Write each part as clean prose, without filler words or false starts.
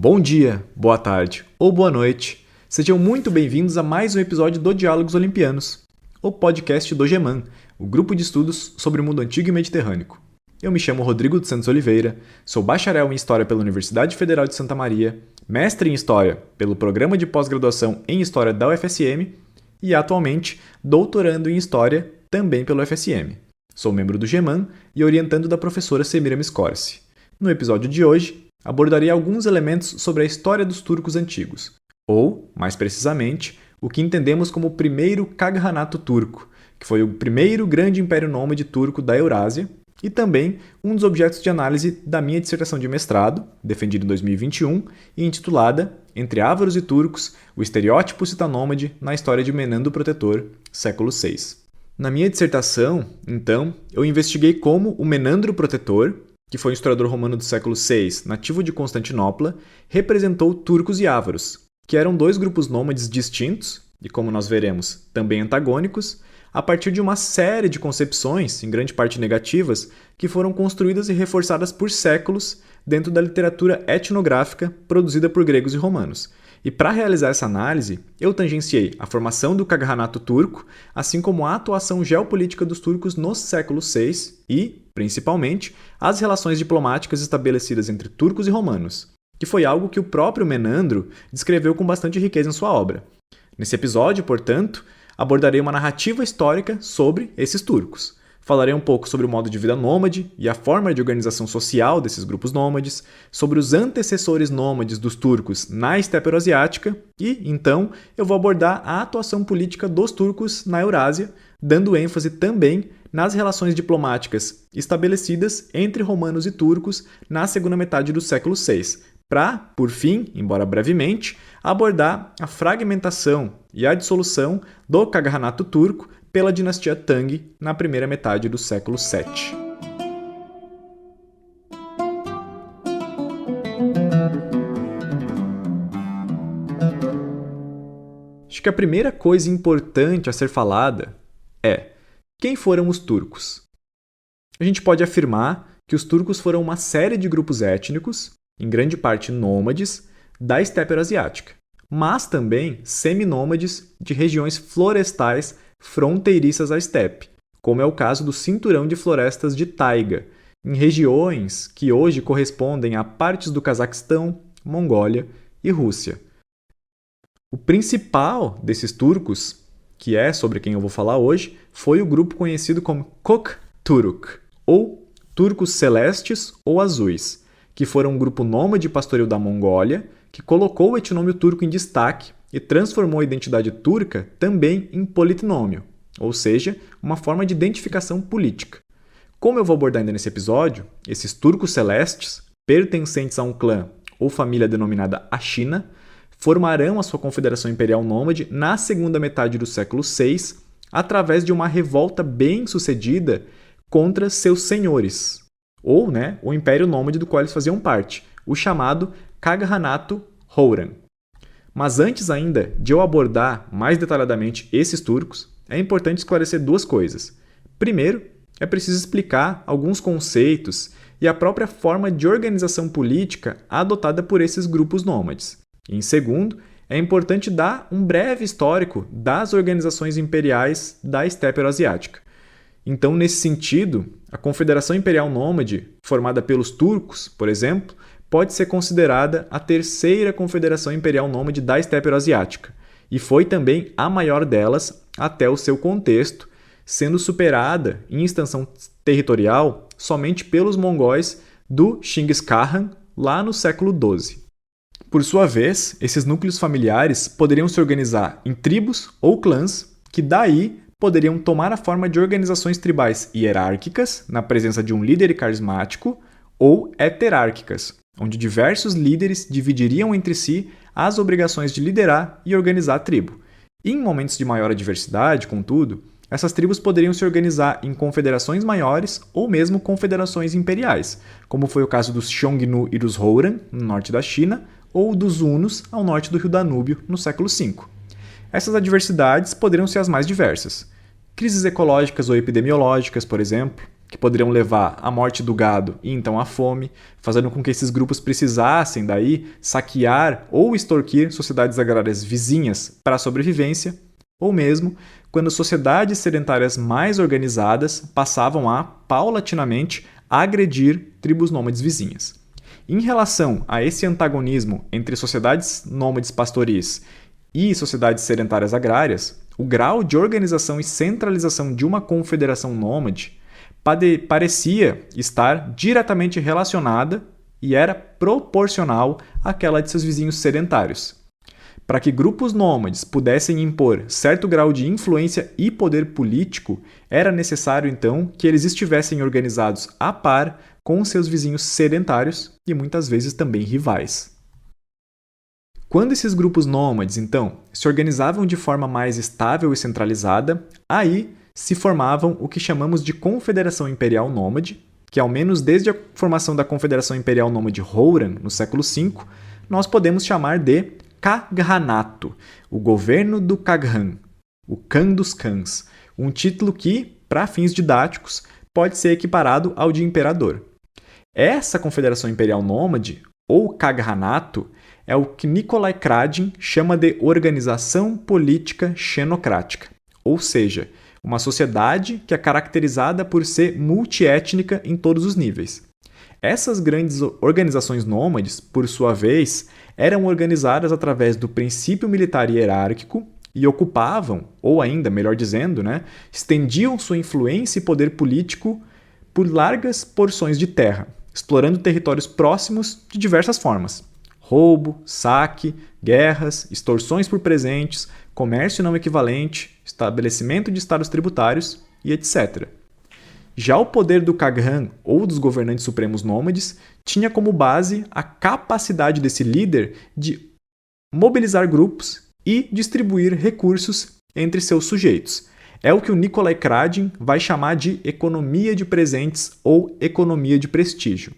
Bom dia, boa tarde ou boa noite. Sejam muito bem-vindos a mais um episódio do Diálogos Olimpianos, o podcast do GEMAN, o grupo de estudos sobre o mundo antigo e mediterrâneo. Eu me chamo Rodrigo dos Santos Oliveira, sou bacharel em História pela Universidade Federal de Santa Maria, mestre em História pelo Programa de Pós-Graduação em História da UFSM e, atualmente, doutorando em História também pelo UFSM. Sou membro do GEMAN e orientando da professora Semiramis Corsi. No episódio de hoje, abordarei alguns elementos sobre a história dos turcos antigos, ou, mais precisamente, o que entendemos como o primeiro Kaganato turco, que foi o primeiro grande império nômade turco da Eurásia, e também um dos objetos de análise da minha dissertação de mestrado, defendida em 2021 e intitulada Entre Ávaros e Turcos, o estereótipo citanômade na história de Menandro o Protetor, século VI. Na minha dissertação, então, eu investiguei como o Menandro o Protetor, que foi um historiador romano do século VI, nativo de Constantinopla, representou turcos e ávaros, que eram dois grupos nômades distintos, e como nós veremos, também antagônicos, a partir de uma série de concepções, em grande parte negativas, que foram construídas e reforçadas por séculos dentro da literatura etnográfica produzida por gregos e romanos. E para realizar essa análise, eu tangenciei a formação do Kaganato turco, assim como a atuação geopolítica dos turcos no século VI e, principalmente, as relações diplomáticas estabelecidas entre turcos e romanos, que foi algo que o próprio Menandro descreveu com bastante riqueza em sua obra. Nesse episódio, portanto, abordarei uma narrativa histórica sobre esses turcos. Falarei um pouco sobre o modo de vida nômade e a forma de organização social desses grupos nômades, sobre os antecessores nômades dos turcos na estepe euroasiática e, então, eu vou abordar a atuação política dos turcos na Eurásia, dando ênfase também nas relações diplomáticas estabelecidas entre romanos e turcos na segunda metade do século VI, para, por fim, embora brevemente, abordar a fragmentação e a dissolução do Kaganato turco pela dinastia Tang na primeira metade do século VII. Acho que a primeira coisa importante a ser falada é: quem foram os turcos? A gente pode afirmar que os turcos foram uma série de grupos étnicos, em grande parte nômades, da estepe euroasiática, mas também seminômades de regiões florestais fronteiriças à estepe, como é o caso do cinturão de florestas de taiga, em regiões que hoje correspondem a partes do Cazaquistão, Mongólia e Rússia. O principal desses turcos, que é sobre quem eu vou falar hoje, foi o grupo conhecido como Kökturk, ou turcos celestes ou azuis, que foram um grupo nômade pastoril da Mongólia, que colocou o etnômio turco em destaque e transformou a identidade turca também em politnômio, ou seja, uma forma de identificação política. Como eu vou abordar ainda nesse episódio, esses turcos celestes, pertencentes a um clã ou família denominada Ashina, formarão a sua confederação imperial nômade na segunda metade do século VI, através de uma revolta bem-sucedida contra seus senhores, ou o império nômade do qual eles faziam parte, o chamado Kaganato Houran. Mas antes ainda de eu abordar mais detalhadamente esses turcos, é importante esclarecer duas coisas. Primeiro, é preciso explicar alguns conceitos e a própria forma de organização política adotada por esses grupos nômades. E, em segundo, é importante dar um breve histórico das organizações imperiais da estepe euroasiática. Então, nesse sentido, a Confederação Imperial Nômade, formada pelos turcos, por exemplo, pode ser considerada a terceira Confederação Imperial Nômade da estepe euroasiática, e foi também a maior delas até o seu contexto, sendo superada em extensão territorial somente pelos mongóis do Chinggis Khan lá no século XII. Por sua vez, esses núcleos familiares poderiam se organizar em tribos ou clãs, que daí poderiam tomar a forma de organizações tribais hierárquicas, na presença de um líder carismático, ou heterárquicas, onde diversos líderes dividiriam entre si as obrigações de liderar e organizar a tribo. Em momentos de maior adversidade, contudo, essas tribos poderiam se organizar em confederações maiores ou mesmo confederações imperiais, como foi o caso dos Xiongnu e dos Houran, no norte da China, ou dos Hunos, ao norte do rio Danúbio, no século V. Essas adversidades poderiam ser as mais diversas. Crises ecológicas ou epidemiológicas, por exemplo, que poderiam levar à morte do gado e então à fome, fazendo com que esses grupos precisassem daí saquear ou extorquir sociedades agrárias vizinhas para a sobrevivência, ou mesmo quando sociedades sedentárias mais organizadas passavam a, paulatinamente, agredir tribos nômades vizinhas. Em relação a esse antagonismo entre sociedades nômades pastoris e sociedades sedentárias agrárias, o grau de organização e centralização de uma confederação nômade parecia estar diretamente relacionada e era proporcional àquela de seus vizinhos sedentários. Para que grupos nômades pudessem impor certo grau de influência e poder político, era necessário então que eles estivessem organizados a par com seus vizinhos sedentários e muitas vezes também rivais. Quando esses grupos nômades, então, se organizavam de forma mais estável e centralizada, aí se formavam o que chamamos de Confederação Imperial Nômade, que ao menos desde a formação da Confederação Imperial Nômade Houran, no século V, nós podemos chamar de Kaghanato, o governo do Kaghan, o Khan dos Khans, um título que, para fins didáticos, pode ser equiparado ao de imperador. Essa Confederação Imperial Nômade, ou Kaghanato, é o que Nikolai Kradin chama de organização política xenocrática, ou seja, uma sociedade que é caracterizada por ser multiétnica em todos os níveis. Essas grandes organizações nômades, por sua vez, eram organizadas através do princípio militar hierárquico e ocupavam, ou ainda, melhor dizendo, estendiam sua influência e poder político por largas porções de terra, explorando territórios próximos de diversas formas. Roubo, saque, guerras, extorsões por presentes, comércio não equivalente, estabelecimento de estados tributários e etc. Já o poder do Kaghan, ou dos governantes supremos nômades, tinha como base a capacidade desse líder de mobilizar grupos e distribuir recursos entre seus sujeitos. É o que o Nikolai Kradin vai chamar de economia de presentes ou economia de prestígio.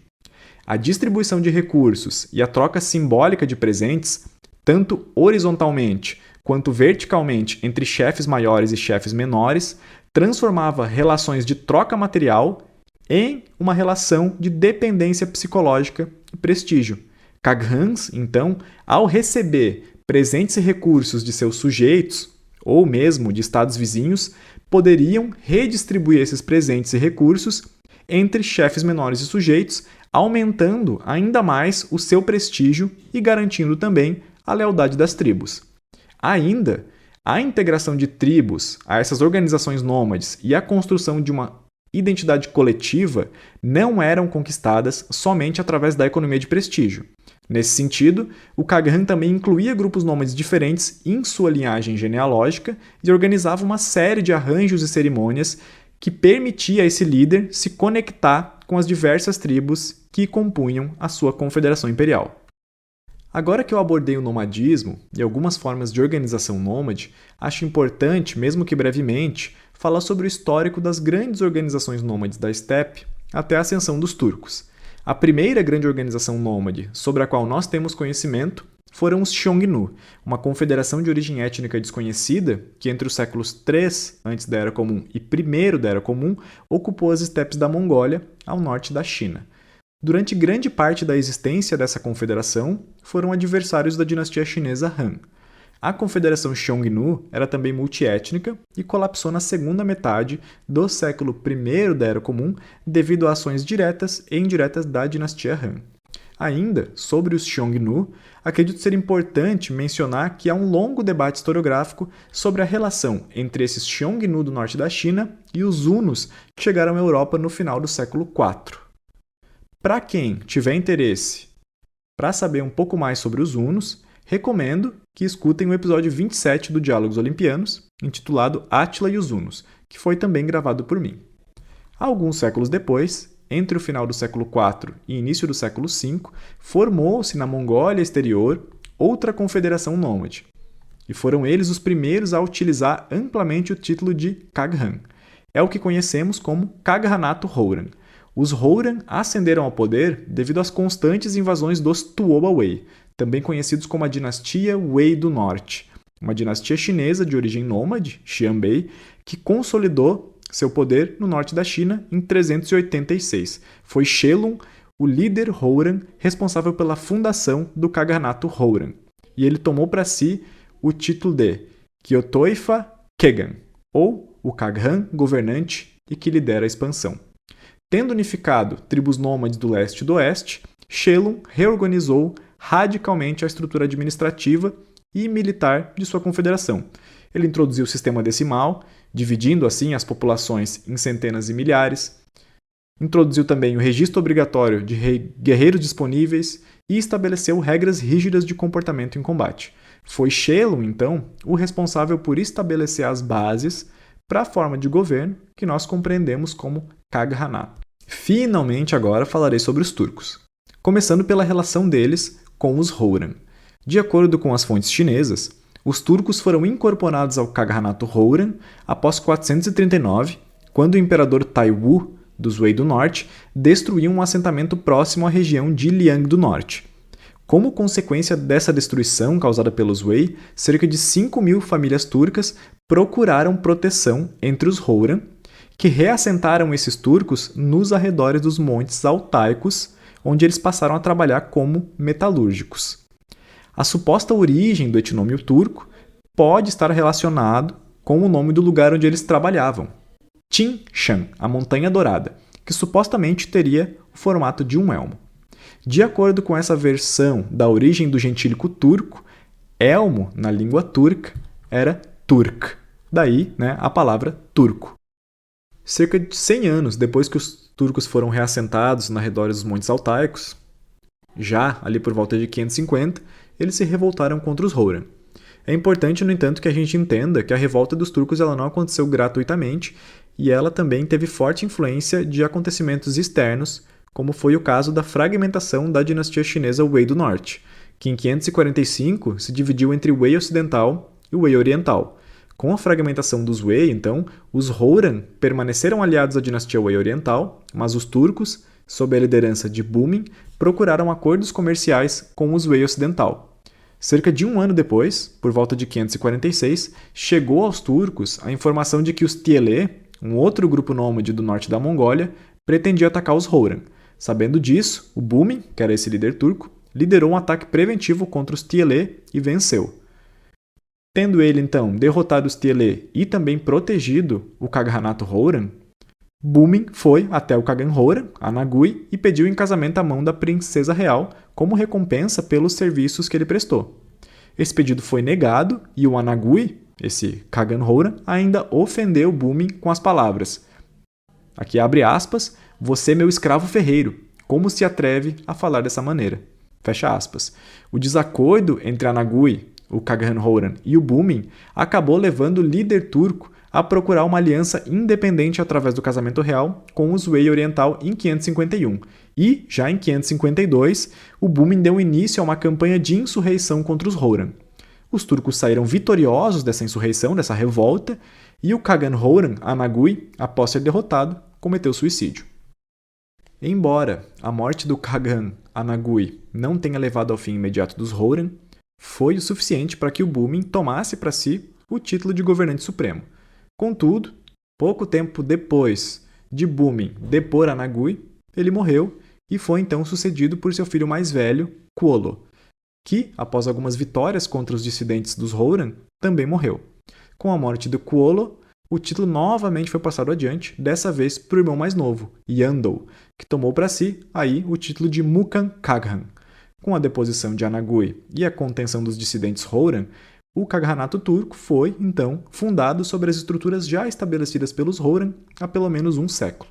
A distribuição de recursos e a troca simbólica de presentes, tanto horizontalmente quanto verticalmente entre chefes maiores e chefes menores, transformava relações de troca material em uma relação de dependência psicológica e prestígio. Kaghans, então, ao receber presentes e recursos de seus sujeitos, ou mesmo de estados vizinhos, poderiam redistribuir esses presentes e recursos entre chefes menores e sujeitos, aumentando ainda mais o seu prestígio e garantindo também a lealdade das tribos. Ainda, a integração de tribos a essas organizações nômades e a construção de uma identidade coletiva não eram conquistadas somente através da economia de prestígio. Nesse sentido, o Kaghan também incluía grupos nômades diferentes em sua linhagem genealógica e organizava uma série de arranjos e cerimônias que permitia a esse líder se conectar com as diversas tribos que compunham a sua confederação imperial. Agora que eu abordei o nomadismo e algumas formas de organização nômade, acho importante, mesmo que brevemente, falar sobre o histórico das grandes organizações nômades da estepe até a ascensão dos turcos. A primeira grande organização nômade sobre a qual nós temos conhecimento foram os Xiongnu, uma confederação de origem étnica desconhecida que entre os séculos III antes da Era Comum e I da Era Comum ocupou as estepes da Mongólia ao norte da China. Durante grande parte da existência dessa confederação, foram adversários da dinastia chinesa Han. A confederação Xiongnu era também multiétnica e colapsou na segunda metade do século I da Era Comum devido a ações diretas e indiretas da dinastia Han. Ainda, sobre os Xiongnu, acredito ser importante mencionar que há um longo debate historiográfico sobre a relação entre esses Xiongnu do norte da China e os hunos que chegaram à Europa no final do século IV. Para quem tiver interesse para saber um pouco mais sobre os hunos, recomendo que escutem o episódio 27 do Diálogos Olimpianos, intitulado Átila e os Hunos, que foi também gravado por mim. Alguns séculos depois, entre o final do século IV e início do século V, formou-se na Mongólia Exterior outra confederação nômade, e foram eles os primeiros a utilizar amplamente o título de Kaghan. É o que conhecemos como Kaghanato Houran. Os Houran ascenderam ao poder devido às constantes invasões dos Tuoba Wei, também conhecidos como a dinastia Wei do Norte, uma dinastia chinesa de origem nômade, Xianbei, que consolidou seu poder no norte da China em 386. Foi Shelun, o líder Houran, responsável pela fundação do Kaganato Houran. E ele tomou para si o título de Kyotoifa Kegan, ou o Kaghan governante e que lidera a expansão. Tendo unificado tribos nômades do leste e do oeste, Shelun reorganizou radicalmente a estrutura administrativa e militar de sua confederação. Ele introduziu o sistema decimal, dividindo assim as populações em centenas e milhares. Introduziu também o registro obrigatório de guerreiros disponíveis e estabeleceu regras rígidas de comportamento em combate. Foi Shelun, então, o responsável por estabelecer as bases para a forma de governo que nós compreendemos como Kaganato. Finalmente, agora falarei sobre os turcos, começando pela relação deles com os Houran. De acordo com as fontes chinesas, os turcos foram incorporados ao Kaganato Houran após 439, quando o imperador Taiwu, dos Wei do Norte, destruiu um assentamento próximo à região de Liang do Norte. Como consequência dessa destruição causada pelos Wei, cerca de 5.000 famílias turcas procuraram proteção entre os Houran, que reassentaram esses turcos nos arredores dos montes altaicos, onde eles passaram a trabalhar como metalúrgicos. A suposta origem do etnônimo turco pode estar relacionado com o nome do lugar onde eles trabalhavam, Tin Shan, a Montanha Dourada, que supostamente teria o formato de um elmo. De acordo com essa versão da origem do gentílico turco, elmo, na língua turca, era Turk, daí a palavra turco. Cerca de 100 anos depois que os turcos foram reassentados na redores dos Montes Altaicos, já ali por volta de 550, eles se revoltaram contra os Houran. É importante, no entanto, que a gente entenda que a revolta dos turcos ela não aconteceu gratuitamente e ela também teve forte influência de acontecimentos externos, como foi o caso da fragmentação da dinastia chinesa Wei do Norte, que em 545 se dividiu entre o Wei Ocidental e o Wei Oriental. Com a fragmentação dos Wei, então, os Houran permaneceram aliados à dinastia Wei Oriental, mas os turcos, sob a liderança de Bumin, procuraram acordos comerciais com os Wei Ocidental. Cerca de um ano depois, por volta de 546, chegou aos turcos a informação de que os Tiele, um outro grupo nômade do norte da Mongólia, pretendia atacar os Houran. Sabendo disso, o Bumin, que era esse líder turco, liderou um ataque preventivo contra os Tiele e venceu. Tendo ele, então, derrotado os Tiele e também protegido o Kaganato Houran, Bumin foi até o Kaghan Houran, a Nagui, e pediu em casamento a mão da princesa real como recompensa pelos serviços que ele prestou. Esse pedido foi negado e o Anagui, esse Kaghan Houran, ainda ofendeu Bumin com as palavras, aqui abre aspas, você meu escravo ferreiro, como se atreve a falar dessa maneira? Fecha aspas. O desacordo entre Anagui, o Kaghan Houran e o Bumin acabou levando o líder turco a procurar uma aliança independente através do casamento real com os Wei Oriental em 551. E, já em 552, o Bumin deu início a uma campanha de insurreição contra os Houran. Os turcos saíram vitoriosos dessa insurreição, dessa revolta, e o Kaghan Houran, Anagui, após ser derrotado, cometeu suicídio. Embora a morte do Kaghan Anagui não tenha levado ao fim imediato dos Houran, foi o suficiente para que o Bumin tomasse para si o título de governante supremo. Contudo, pouco tempo depois de Bumin depor Anagui, ele morreu e foi então sucedido por seu filho mais velho, Kuolo, que, após algumas vitórias contra os dissidentes dos Houran, também morreu. Com a morte de Kuolo, o título novamente foi passado adiante, dessa vez para o irmão mais novo, Yandou, que tomou para si aí o título de Mukan Kaghan. Com a deposição de Anagui e a contenção dos dissidentes Houran, o Kaganato turco foi, então, fundado sobre as estruturas já estabelecidas pelos Houran há pelo menos um século.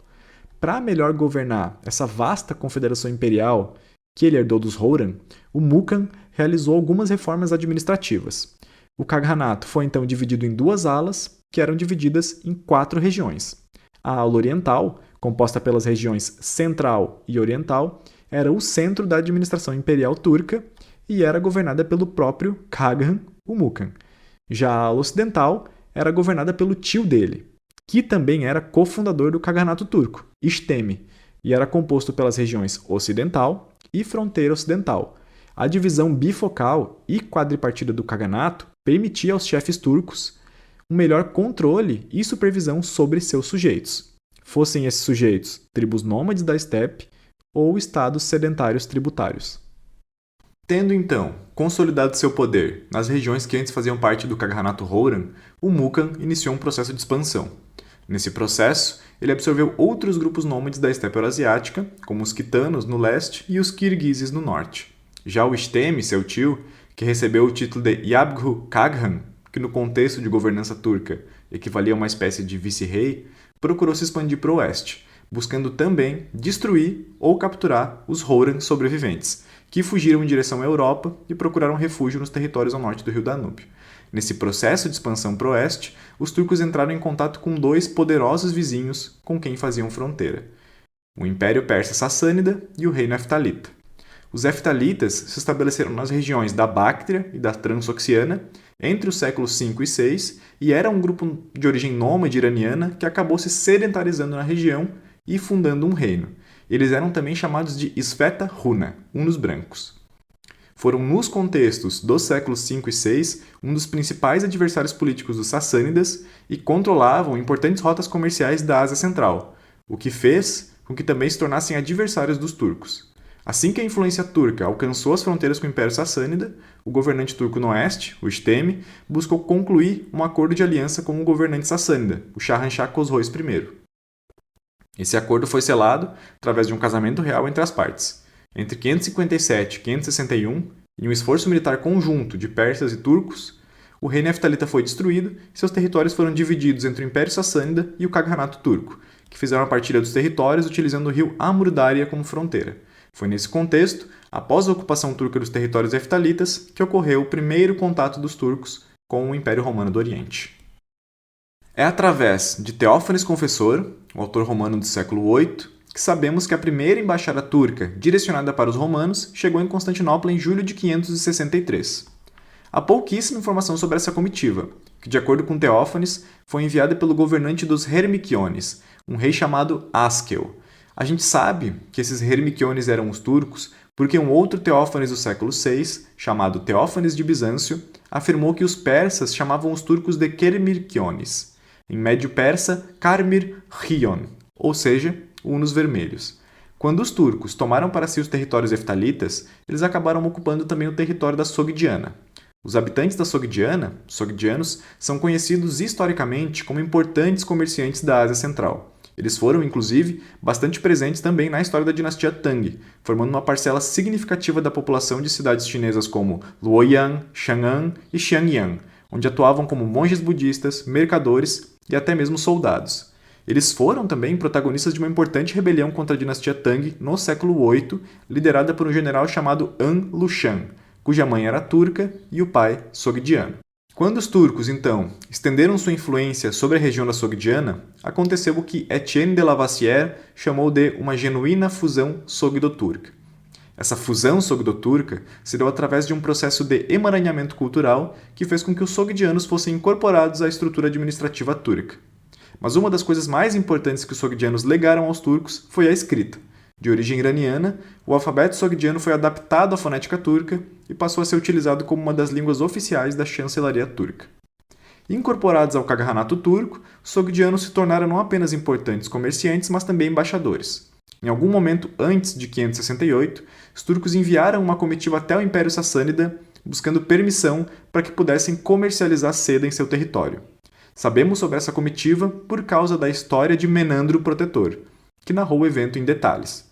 Para melhor governar essa vasta confederação imperial que ele herdou dos Houran, o Mukan realizou algumas reformas administrativas. O Kaganato foi então dividido em duas alas, que eram divididas em 4 regiões. A ala oriental, composta pelas regiões central e oriental, era o centro da administração imperial turca e era governada pelo próprio Kaghan, o Mukan. Já a ala ocidental era governada pelo tio dele, que também era cofundador do Kaganato turco, Ishtemi, e era composto pelas regiões ocidental e fronteira ocidental. A divisão bifocal e quadripartida do Kaganato permitia aos chefes turcos um melhor controle e supervisão sobre seus sujeitos, fossem esses sujeitos tribos nômades da estepe ou estados sedentários tributários. Tendo, então, consolidado seu poder nas regiões que antes faziam parte do Kaganato Houran, o Mukan iniciou um processo de expansão. Nesse processo, ele absorveu outros grupos nômades da estepe eurasiática, como os quitanos no leste e os kirguizes no norte. Já o Istemi, seu tio, que recebeu o título de Yabgu Kaghan, que no contexto de governança turca equivalia a uma espécie de vice-rei, procurou se expandir para o oeste, buscando também destruir ou capturar os Houran sobreviventes, que fugiram em direção à Europa e procuraram refúgio nos territórios ao norte do rio Danúbio. Nesse processo de expansão para o oeste, os turcos entraram em contato com dois poderosos vizinhos com quem faziam fronteira: o Império Persa Sassânida e o Reino Heftalita. Os Heftalitas se estabeleceram nas regiões da Báctria e da Transoxiana entre os séculos V e VI e era um grupo de origem nômade iraniana que acabou se sedentarizando na região e fundando um reino. Eles eram também chamados de Sveta Huna, dos brancos. Foram nos contextos dos séculos V e VI um dos principais adversários políticos dos sassânidas e controlavam importantes rotas comerciais da Ásia Central, o que fez com que também se tornassem adversários dos turcos. Assim que a influência turca alcançou as fronteiras com o Império Sassânida, o governante turco no oeste, o Istemi, buscou concluir um acordo de aliança com o governante sassânida, o Shahanshah Khosroes I. Esse acordo foi selado através de um casamento real entre as partes. Entre 557 e 561, em um esforço militar conjunto de persas e turcos, o reino heftalita foi destruído e seus territórios foram divididos entre o Império Sassânida e o Kaganato Turco, que fizeram a partilha dos territórios utilizando o rio Amur-Daria como fronteira. Foi nesse contexto, após a ocupação turca dos territórios heftalitas, que ocorreu o primeiro contato dos turcos com o Império Romano do Oriente. É através de Teófanes Confessor, o autor romano do século VIII, que sabemos que a primeira embaixada turca direcionada para os romanos chegou em Constantinopla em julho de 563. Há pouquíssima informação sobre essa comitiva, que, de acordo com Teófanes, foi enviada pelo governante dos Hermiquiones, um rei chamado Askel. A gente sabe que esses Hermiquiones eram os turcos porque um outro Teófanes do século VI, chamado Teófanes de Bizâncio, afirmou que os persas chamavam os turcos de Kermirkiones, em médio persa Karmir-Hion, ou seja, hunos vermelhos. Quando os turcos tomaram para si os territórios heftalitas, eles acabaram ocupando também o território da Sogdiana. Os habitantes da Sogdiana, sogdianos, são conhecidos historicamente como importantes comerciantes da Ásia Central. Eles foram, inclusive, bastante presentes também na história da dinastia Tang, formando uma parcela significativa da população de cidades chinesas como Luoyang, Chang'an e Xiangyang, onde atuavam como monges budistas, mercadores e até mesmo soldados. Eles foram também protagonistas de uma importante rebelião contra a dinastia Tang no século VIII, liderada por um general chamado An Lushan, cuja mãe era turca e o pai sogdiano. Quando os turcos, então, estenderam sua influência sobre a região da Sogdiana, aconteceu o que Etienne de Lavassière chamou de uma genuína fusão sogdo-turca. Essa fusão sogdo-turca se deu através de um processo de emaranhamento cultural que fez com que os sogdianos fossem incorporados à estrutura administrativa turca. Mas uma das coisas mais importantes que os sogdianos legaram aos turcos foi a escrita. De origem iraniana, o alfabeto sogdiano foi adaptado à fonética turca e passou a ser utilizado como uma das línguas oficiais da chancelaria turca. Incorporados ao Kaganato turco, os sogdianos se tornaram não apenas importantes comerciantes, mas também embaixadores. Em algum momento antes de 568, os turcos enviaram uma comitiva até o Império Sassânida, buscando permissão para que pudessem comercializar seda em seu território. Sabemos sobre essa comitiva por causa da história de Menandro o Protetor, que narrou o evento em detalhes.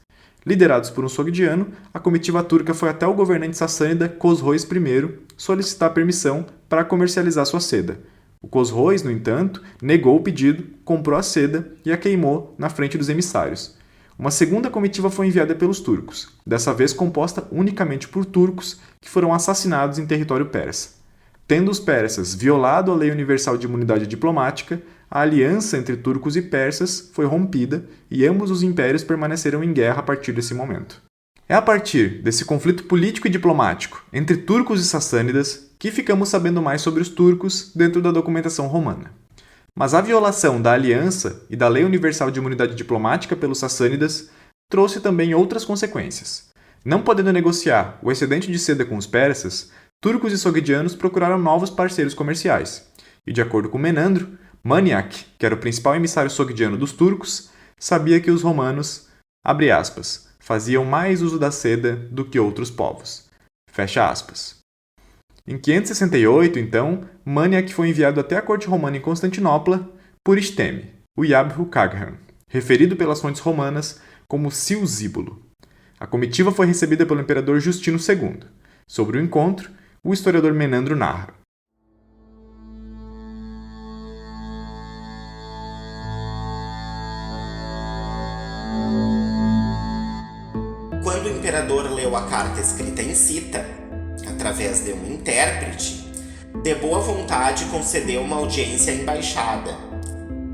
Liderados por um sogdiano, a comitiva turca foi até o governante sassânida Khosroes I solicitar permissão para comercializar sua seda. O Khosroes, no entanto, negou o pedido, comprou a seda e a queimou na frente dos emissários. Uma segunda comitiva foi enviada pelos turcos, dessa vez composta unicamente por turcos que foram assassinados em território persa. Tendo os persas violado a lei universal de imunidade diplomática, a aliança entre turcos e persas foi rompida e ambos os impérios permaneceram em guerra a partir desse momento. É a partir desse conflito político e diplomático entre turcos e sassânidas que ficamos sabendo mais sobre os turcos dentro da documentação romana. Mas a violação da aliança e da lei universal de imunidade diplomática pelos sassânidas trouxe também outras consequências. Não podendo negociar o excedente de seda com os persas, turcos e sogdianos procuraram novos parceiros comerciais. E de acordo com Menandro, Maniac, que era o principal emissário sogdiano dos turcos, sabia que os romanos, abre aspas, faziam mais uso da seda do que outros povos. Fecha aspas. Em 568, então, Maniac foi enviado até a corte romana em Constantinopla por Isteme, o Yabru Kaghan, referido pelas fontes romanas como Silsíbulo. A comitiva foi recebida pelo imperador Justino II. Sobre o encontro, o historiador Menandro narra. Quando o imperador leu a carta escrita em Cita, através de um intérprete, de boa vontade concedeu uma audiência à embaixada.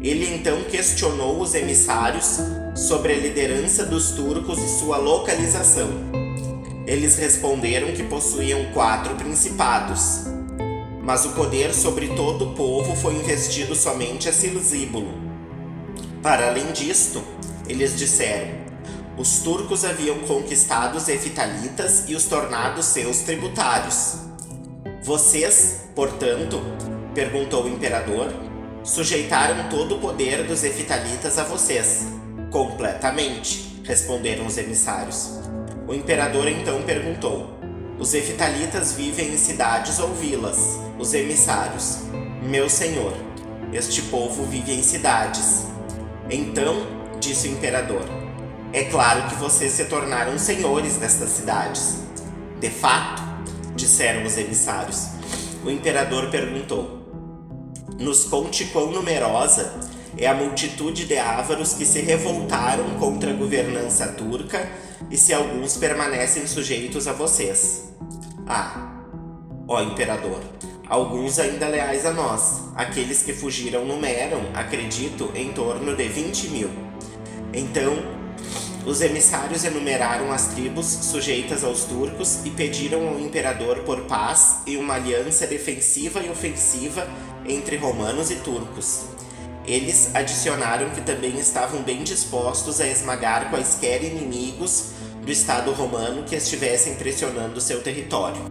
Ele então questionou os emissários sobre a liderança dos turcos e sua localização. Eles responderam que possuíam 4 principados, mas o poder sobre todo o povo foi investido somente a Silsíbulo. Para além disto, eles disseram: os turcos haviam conquistado os hefitalitas e os tornado seus tributários. Vocês, portanto, perguntou o imperador, sujeitaram todo o poder dos hefitalitas a vocês. Completamente, responderam os emissários. O imperador então perguntou: os hefitalitas vivem em cidades ou vilas? Os emissários: meu senhor, este povo vive em cidades. Então, disse o imperador: é claro que vocês se tornaram senhores destas cidades. De fato, disseram os emissários. O imperador perguntou: nos conte quão numerosa é a multitude de ávaros que se revoltaram contra a governança turca e se alguns permanecem sujeitos a vocês. Ó imperador, alguns ainda leais a nós. Aqueles que fugiram numeram, acredito, em torno de 20.000. Então, os emissários enumeraram as tribos sujeitas aos turcos e pediram ao imperador por paz e uma aliança defensiva e ofensiva entre romanos e turcos. Eles adicionaram que também estavam bem dispostos a esmagar quaisquer inimigos do Estado romano que estivessem pressionando seu território.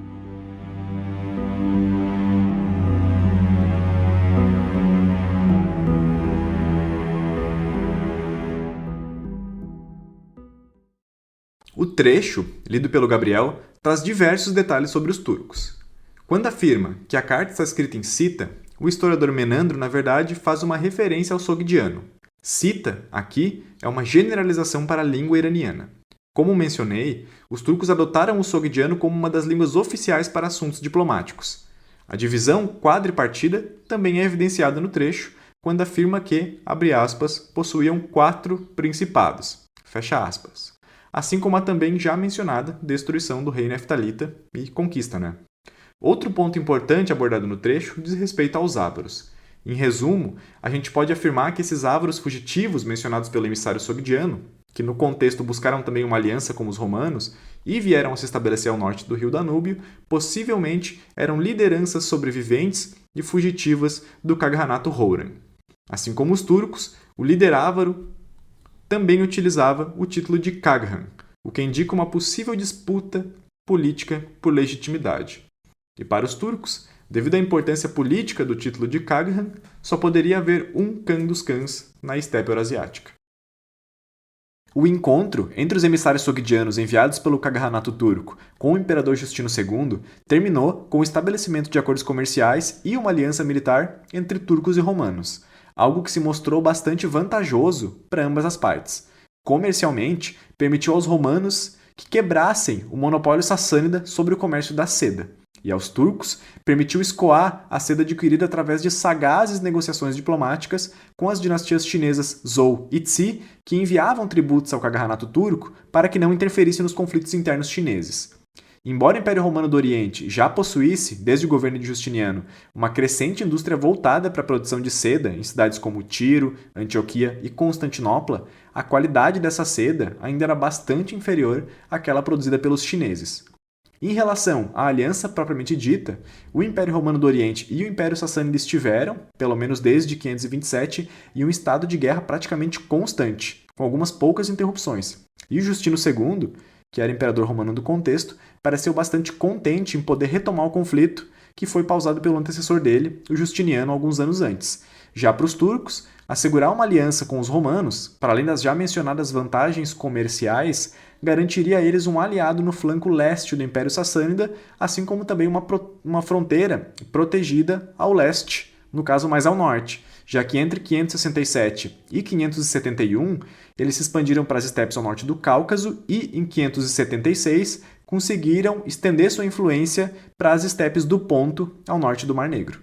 O trecho, lido pelo Gabriel, traz diversos detalhes sobre os turcos. Quando afirma que a carta está escrita em Cita, o historiador Menandro, na verdade, faz uma referência ao sogdiano. Cita, aqui, é uma generalização para a língua iraniana. Como mencionei, os turcos adotaram o sogdiano como uma das línguas oficiais para assuntos diplomáticos. A divisão quadripartida também é evidenciada no trecho, quando afirma que, abre aspas, possuíam 4 principados, fecha aspas. Assim como a também já mencionada destruição do reino heftalita e conquista, Outro ponto importante abordado no trecho diz respeito aos ávaros. Em resumo, a gente pode afirmar que esses ávaros fugitivos mencionados pelo emissário sogdiano, que no contexto buscaram também uma aliança com os romanos e vieram a se estabelecer ao norte do rio Danúbio, possivelmente eram lideranças sobreviventes e fugitivas do Kaganato Houran. Assim como os turcos, o líder ávaro também utilizava o título de Kaghan, o que indica uma possível disputa política por legitimidade. E para os turcos, devido à importância política do título de Kaghan, só poderia haver um Khan dos Khans na estepe eurasiática. O encontro entre os emissários sogdianos enviados pelo Kaganato turco com o imperador Justino II terminou com o estabelecimento de acordos comerciais e uma aliança militar entre turcos e romanos, algo que se mostrou bastante vantajoso para ambas as partes. Comercialmente, permitiu aos romanos que quebrassem o monopólio sassânida sobre o comércio da seda, e aos turcos permitiu escoar a seda adquirida através de sagazes negociações diplomáticas com as dinastias chinesas Zhou e Qi, que enviavam tributos ao Kaganato turco para que não interferisse nos conflitos internos chineses. Embora o Império Romano do Oriente já possuísse, desde o governo de Justiniano, uma crescente indústria voltada para a produção de seda em cidades como Tiro, Antioquia e Constantinopla, a qualidade dessa seda ainda era bastante inferior àquela produzida pelos chineses. Em relação à aliança propriamente dita, o Império Romano do Oriente e o Império Sassânida estiveram, pelo menos desde 527, em um estado de guerra praticamente constante, com algumas poucas interrupções. E o Justino II, que era imperador romano do contexto, pareceu bastante contente em poder retomar o conflito que foi pausado pelo antecessor dele, o Justiniano, alguns anos antes. Já para os turcos, assegurar uma aliança com os romanos, para além das já mencionadas vantagens comerciais, garantiria a eles um aliado no flanco leste do Império Sassânida, assim como também uma fronteira protegida ao leste, no caso mais ao norte, já que entre 567 e 571 eles se expandiram para as estepes ao norte do Cáucaso e, em 576, conseguiram estender sua influência para as estepes do Ponto, ao norte do Mar Negro.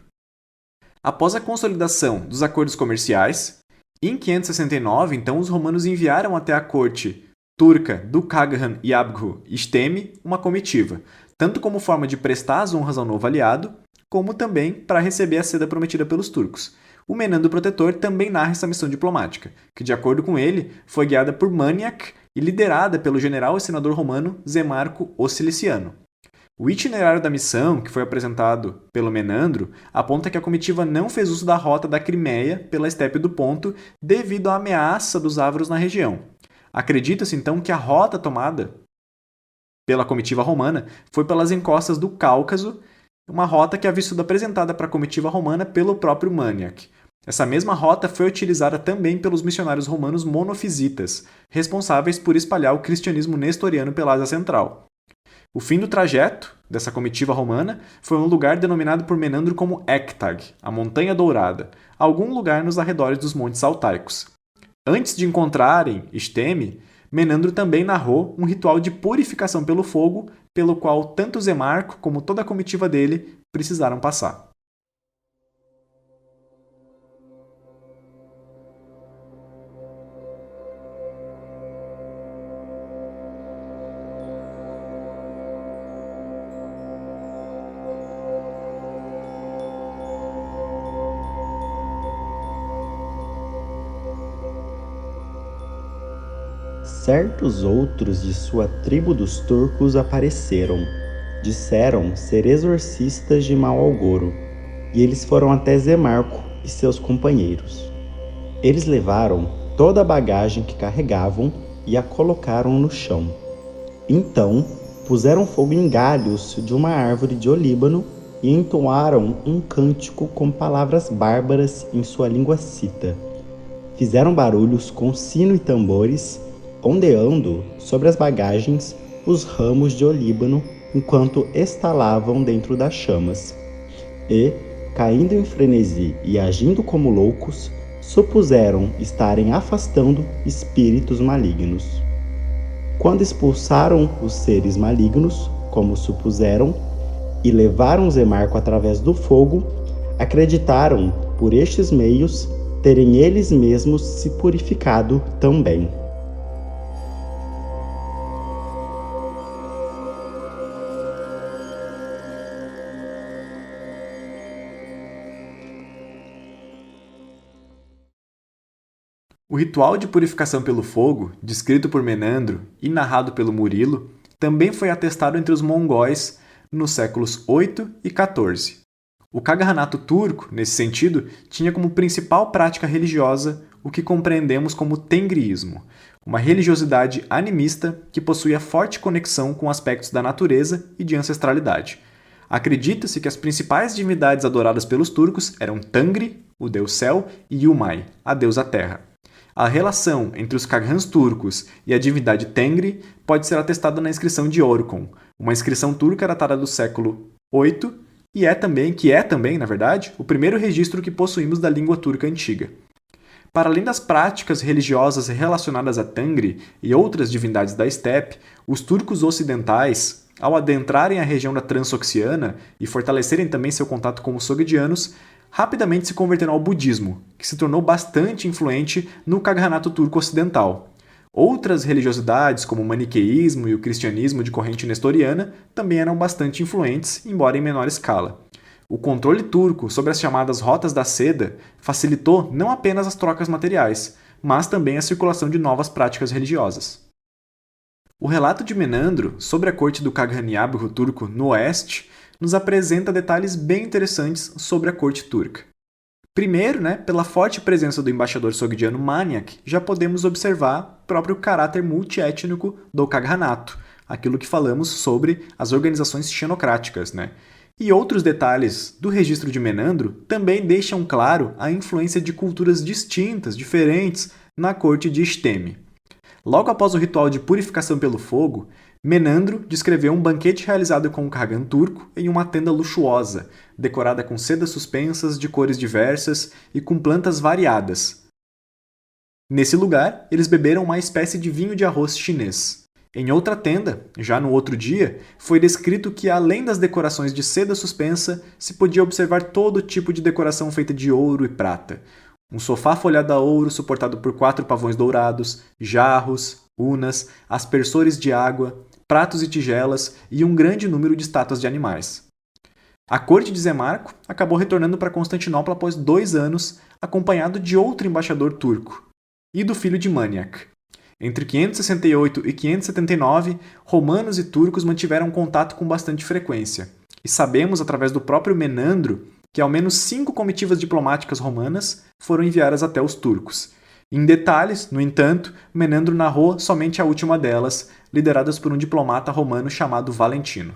Após a consolidação dos acordos comerciais, em 569, então, os romanos enviaram até a corte turca do Kaghan Yabgu Istemi uma comitiva, tanto como forma de prestar as honras ao novo aliado, como também para receber a seda prometida pelos turcos. O Menandro Protetor também narra essa missão diplomática, que, de acordo com ele, foi guiada por Maniac e liderada pelo general e senador romano Zemarco o Ciliciano. O itinerário da missão, que foi apresentado pelo Menandro, aponta que a comitiva não fez uso da rota da Crimeia pela estepe do Ponto devido à ameaça dos ávaros na região. Acredita-se, então, que a rota tomada pela comitiva romana foi pelas encostas do Cáucaso, uma rota que havia sido apresentada para a comitiva romana pelo próprio Maniac. Essa mesma rota foi utilizada também pelos missionários romanos monofisitas, responsáveis por espalhar o cristianismo nestoriano pela Ásia Central. O fim do trajeto dessa comitiva romana foi um lugar denominado por Menandro como Ektag, a Montanha Dourada, algum lugar nos arredores dos Montes Altaicos. Antes de encontrarem Istemi, Menandro também narrou um ritual de purificação pelo fogo, pelo qual tanto Zemarco como toda a comitiva dele precisaram passar. Certos outros de sua tribo dos turcos apareceram. Disseram ser exorcistas de mau agouro, e eles foram até Zemarco e seus companheiros. Eles levaram toda a bagagem que carregavam e a colocaram no chão. Então, puseram fogo em galhos de uma árvore de olíbano e entoaram um cântico com palavras bárbaras em sua língua cita. Fizeram barulhos com sino e tambores, ondeando sobre as bagagens os ramos de olíbano enquanto estalavam dentro das chamas. E, caindo em frenesi e agindo como loucos, supuseram estarem afastando espíritos malignos. Quando expulsaram os seres malignos, como supuseram, e levaram Zemarco através do fogo, acreditaram, por estes meios, terem eles mesmos se purificado também. O ritual de purificação pelo fogo, descrito por Menandro e narrado pelo Murilo, também foi atestado entre os mongóis nos séculos 8 e 14. O Kaganato turco, nesse sentido, tinha como principal prática religiosa o que compreendemos como tengriísmo, uma religiosidade animista que possuía forte conexão com aspectos da natureza e de ancestralidade. Acredita-se que as principais divindades adoradas pelos turcos eram Tangri, o deus céu, e Yumay, a deusa terra. A relação entre os Kaghans turcos e a divindade Tengri pode ser atestada na inscrição de Orkon, uma inscrição turca datada do século VIII e que é também, na verdade, o primeiro registro que possuímos da língua turca antiga. Para além das práticas religiosas relacionadas a Tengri e outras divindades da estepe, os turcos ocidentais, ao adentrarem a região da Transoxiana e fortalecerem também seu contato com os sogdianos, rapidamente se converteram ao budismo, que se tornou bastante influente no Kaganato turco ocidental. Outras religiosidades, como o maniqueísmo e o cristianismo de corrente nestoriana, também eram bastante influentes, embora em menor escala. O controle turco sobre as chamadas Rotas da Seda facilitou não apenas as trocas materiais, mas também a circulação de novas práticas religiosas. O relato de Menandro sobre a corte do Kaghan-Yabgu turco no oeste nos apresenta detalhes bem interessantes sobre a corte turca. Primeiro, pela forte presença do embaixador sogdiano Maniac, já podemos observar o próprio caráter multiétnico do Kaghanato, aquilo que falamos sobre as organizações xenocráticas. E outros detalhes do registro de Menandro também deixam claro a influência de culturas distintas, diferentes, na corte de Esteme. Logo após o ritual de purificação pelo fogo, Menandro descreveu um banquete realizado com um Kagan turco em uma tenda luxuosa, decorada com sedas suspensas de cores diversas e com plantas variadas. Nesse lugar, eles beberam uma espécie de vinho de arroz chinês. Em outra tenda, já no outro dia, foi descrito que, além das decorações de seda suspensa, se podia observar todo tipo de decoração feita de ouro e prata. Um sofá folhado a ouro suportado por 4 pavões dourados, jarros, unas, aspersores de água, pratos e tigelas e um grande número de estátuas de animais. A corte de Zé Marco acabou retornando para Constantinopla após 2 anos, acompanhado de outro embaixador turco, e do filho de Maniac. Entre 568 e 579, romanos e turcos mantiveram contato com bastante frequência, e sabemos através do próprio Menandro que ao menos 5 comitivas diplomáticas romanas foram enviadas até os turcos. Em detalhes, no entanto, Menandro narrou somente a última delas, lideradas por um diplomata romano chamado Valentino.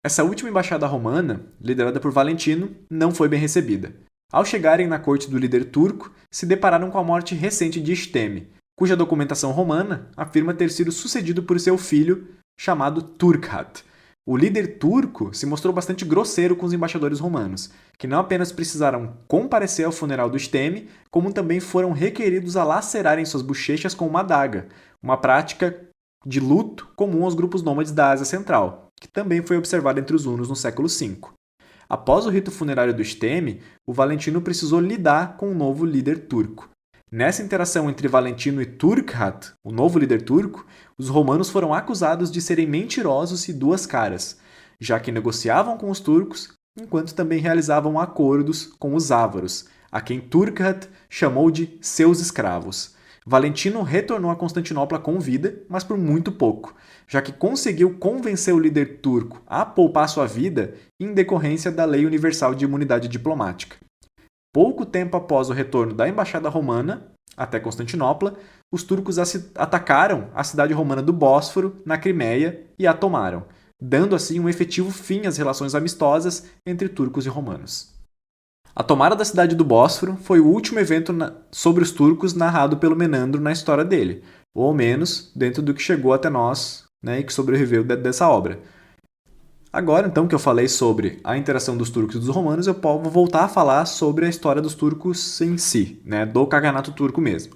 Essa última embaixada romana, liderada por Valentino, não foi bem recebida. Ao chegarem na corte do líder turco, se depararam com a morte recente de Esteme, cuja documentação romana afirma ter sido sucedido por seu filho, chamado Turkhat. O líder turco se mostrou bastante grosseiro com os embaixadores romanos, que não apenas precisaram comparecer ao funeral do Esteme, como também foram requeridos a lacerarem suas bochechas com uma adaga, uma prática de luto comum aos grupos nômades da Ásia Central, que também foi observada entre os hunos no século V. Após o rito funerário do Esteme, o Valentino precisou lidar com o novo líder turco. Nessa interação entre Valentino e Turkhat, o novo líder turco, os romanos foram acusados de serem mentirosos e duas caras, já que negociavam com os turcos, enquanto também realizavam acordos com os ávaros, a quem Turkhat chamou de seus escravos. Valentino retornou a Constantinopla com vida, mas por muito pouco, já que conseguiu convencer o líder turco a poupar sua vida em decorrência da Lei Universal de Imunidade Diplomática. Pouco tempo após o retorno da embaixada romana até Constantinopla, os turcos atacaram a cidade romana do Bósforo, na Crimeia, e a tomaram, dando assim um efetivo fim às relações amistosas entre turcos e romanos. A tomada da cidade do Bósforo foi o último evento sobre os turcos narrado pelo Menandro na história dele, ou ao menos dentro do que chegou até nós, e que sobreviveu dessa obra. Agora, então, que eu falei sobre a interação dos turcos e dos romanos, eu vou voltar a falar sobre a história dos turcos em si, do Kaganato turco mesmo.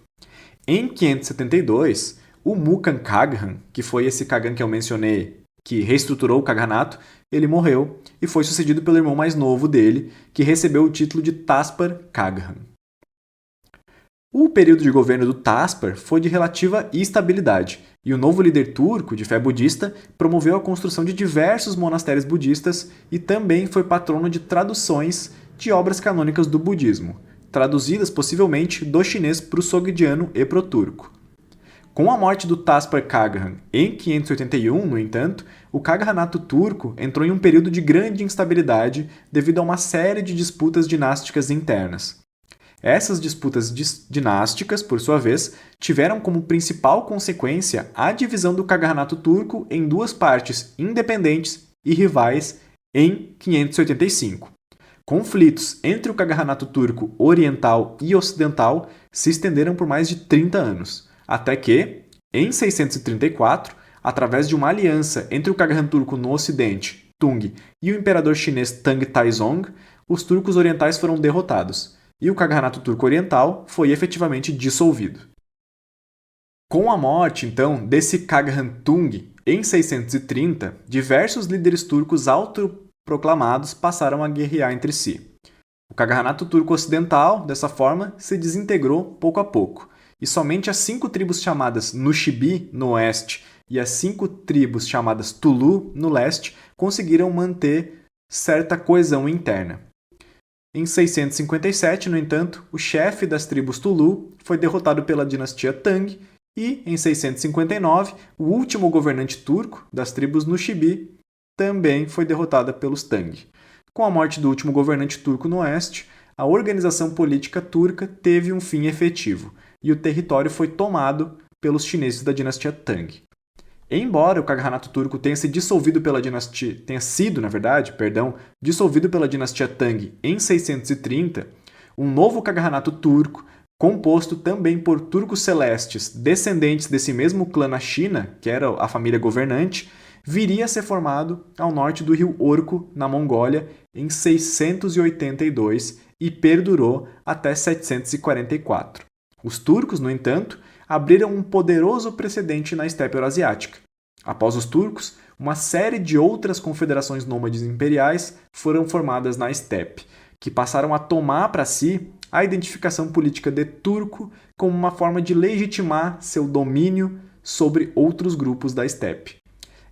Em 572, o Mukan Kaghan, que foi esse Kagan que eu mencionei, que reestruturou o Kaganato, ele morreu e foi sucedido pelo irmão mais novo dele, que recebeu o título de Taspar Kaghan. O período de governo do Taspar foi de relativa estabilidade, e o novo líder turco, de fé budista, promoveu a construção de diversos monastérios budistas e também foi patrono de traduções de obras canônicas do budismo, traduzidas possivelmente do chinês para o sogdiano e para o turco. Com a morte do Taspar Kaghan em 581, no entanto, o Kaganato turco entrou em um período de grande instabilidade devido a uma série de disputas dinásticas internas. Essas disputas dinásticas, por sua vez, tiveram como principal consequência a divisão do Kaganato turco em 2 partes independentes e rivais em 585. Conflitos entre o Kaganato turco oriental e ocidental se estenderam por mais de 30 anos, até que, em 634, através de uma aliança entre o Kaghan turco no ocidente, Tung, e o imperador chinês Tang Taizong, os turcos orientais foram derrotados, e o Kaganato turco oriental foi efetivamente dissolvido. Com a morte, então, desse Kaghan Tung, em 630, diversos líderes turcos autoproclamados passaram a guerrear entre si. O Kaganato turco ocidental, dessa forma, se desintegrou pouco a pouco, e somente as 5 tribos chamadas Nushibi, no oeste, e as 5 tribos chamadas Tulu, no leste, conseguiram manter certa coesão interna. Em 657, no entanto, o chefe das tribos Tulu foi derrotado pela dinastia Tang e, em 659, o último governante turco das tribos Nushibi também foi derrotado pelos Tang. Com a morte do último governante turco no oeste, a organização política turca teve um fim efetivo e o território foi tomado pelos chineses da dinastia Tang. Embora o Kaganato turco tenha sido dissolvido pela dinastia Tang em 630, um novo Kaganato turco, composto também por turcos celestes descendentes desse mesmo clã na China, que era a família governante, viria a ser formado ao norte do rio Orco, na Mongólia, em 682 e perdurou até 744. Os turcos, no entanto, abriram um poderoso precedente na estepe eurasiática. Após os turcos, uma série de outras confederações nômades imperiais foram formadas na estepe, que passaram a tomar para si a identificação política de turco como uma forma de legitimar seu domínio sobre outros grupos da estepe.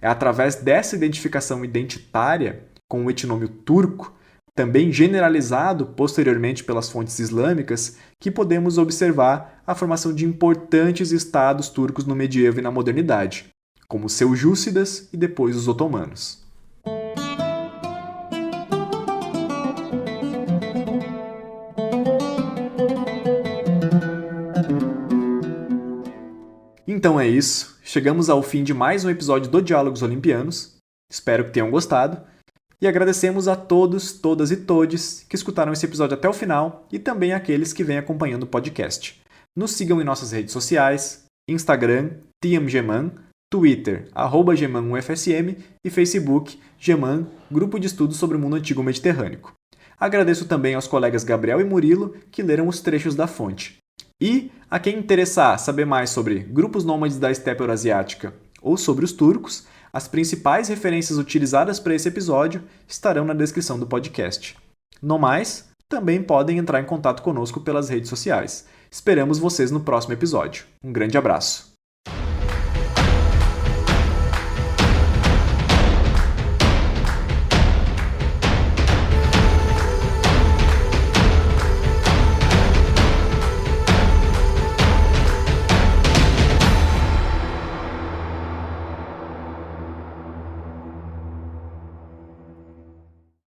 É através dessa identificação identitária com o etnônimo turco, também generalizado posteriormente pelas fontes islâmicas, que podemos observar a formação de importantes estados turcos no medievo e na modernidade, como os seljúcidas e depois os otomanos. Então é isso, chegamos ao fim de mais um episódio do Diálogos Olimpianos. Espero que tenham gostado. E agradecemos a todos, todas e todes que escutaram esse episódio até o final e também àqueles que vêm acompanhando o podcast. Nos sigam em nossas redes sociais, Instagram, TiamGeman, Twitter, @gemanufsm e Facebook, Geman, Grupo de Estudos sobre o Mundo Antigo Mediterrâneo. Agradeço também aos colegas Gabriel e Murilo que leram os trechos da fonte. E a quem interessar saber mais sobre grupos nômades da estepe eurasiática ou sobre os turcos, as principais referências utilizadas para esse episódio estarão na descrição do podcast. No mais, também podem entrar em contato conosco pelas redes sociais. Esperamos vocês no próximo episódio. Um grande abraço!